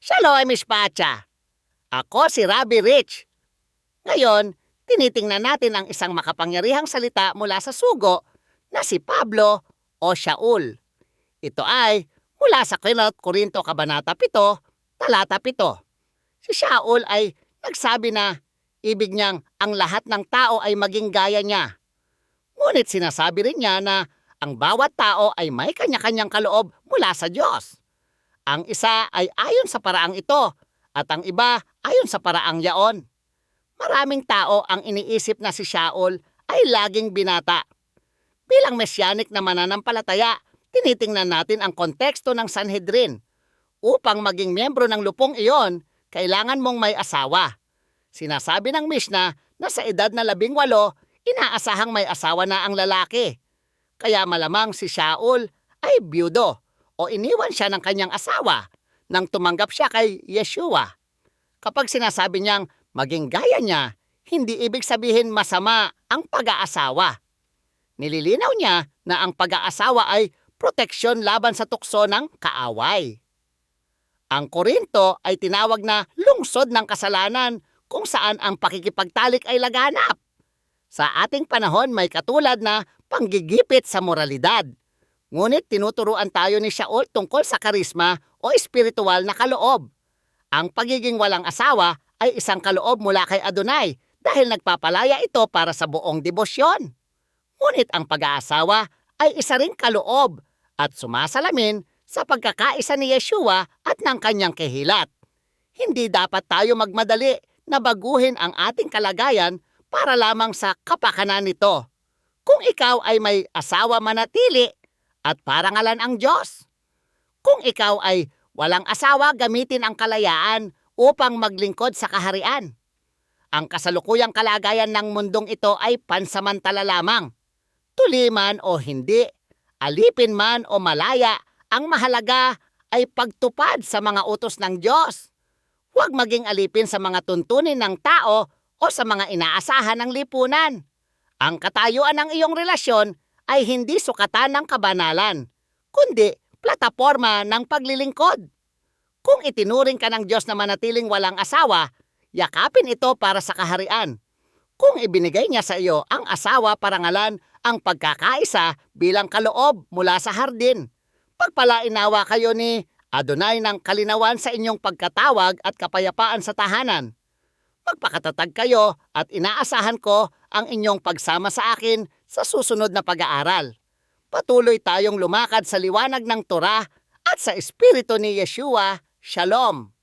Shalom, Miss Pacha. Ako si Rabbi Rich. Ngayon, tinitingnan natin ang isang makapangyarihang salita mula sa sugo na si Pablo o Shaul. Ito ay mula sa Korinto Kabanata 7, Talata 7. Si Shaul ay nagsabi na ibig niyang ang lahat ng tao ay maging gaya niya. Ngunit sinasabi rin niya na ang bawat tao ay may kanya-kanyang kaloob mula sa Diyos. Ang isa ay ayon sa paraang ito at ang iba ayon sa paraang yaon. Maraming tao ang iniisip na si Shaul ay laging binata. Bilang mesyanik na mananampalataya, tinitingnan natin ang konteksto ng Sanhedrin. Upang maging miyembro ng lupong iyon, kailangan mong may asawa. Sinasabi ng Mishnah na sa edad na 18, inaasahang may asawa na ang lalaki. Kaya malamang si Shaul ay byudo o iniwan siya ng kanyang asawa nang tumanggap siya kay Yeshua. Kapag sinasabi niyang maging gaya niya, hindi ibig sabihin masama ang pag-aasawa. Nililinaw niya na ang pag-aasawa ay proteksyon laban sa tukso ng kaaway. Ang Korinto ay tinawag na lungsod ng kasalanan kung saan ang pakikipagtalik ay laganap. Sa ating panahon may katulad na panggigipit sa moralidad. Ngunit tinuturuan tayo ni Shaul tungkol sa karisma o espiritual na kaloob. Ang pagiging walang asawa ay isang kaloob mula kay Adonai dahil nagpapalaya ito para sa buong debosyon. Ngunit ang pag-aasawa ay isa ring kaloob at sumasalamin sa pagkakaisa ni Yeshua at ng kanyang kahilat. Hindi dapat tayo magmadali na baguhin ang ating kalagayan para lamang sa kapakanan nito. Kung ikaw ay may asawa, manatili at parangalan ang Diyos. Kung ikaw ay walang asawa, gamitin ang kalayaan upang maglingkod sa kaharian. Ang kasalukuyang kalagayan ng mundong ito ay pansamantala lamang. Tuli man o hindi, alipin man o malaya, ang mahalaga ay pagtupad sa mga utos ng Diyos. Huwag maging alipin sa mga tuntunin ng tao o sa mga inaasahan ng lipunan. Ang katayuan ng iyong relasyon ay hindi sukatan ng kabanalan, kundi plataporma ng paglilingkod. Kung itinuring ka ng Diyos na manatiling walang asawa, yakapin ito para sa kaharian. Kung ibinigay niya sa iyo ang asawa, parangalan ang pagkakaisa bilang kaloob mula sa hardin. Pagpalainawa kayo ni Adonai ng kalinawan sa inyong pagkatawag at kapayapaan sa tahanan. Magpakatatag kayo at inaasahan ko ang inyong pagsama sa akin sa susunod na pag-aaral. Patuloy tayong lumakad sa liwanag ng Torah at sa Espiritu ni Yeshua. Shalom!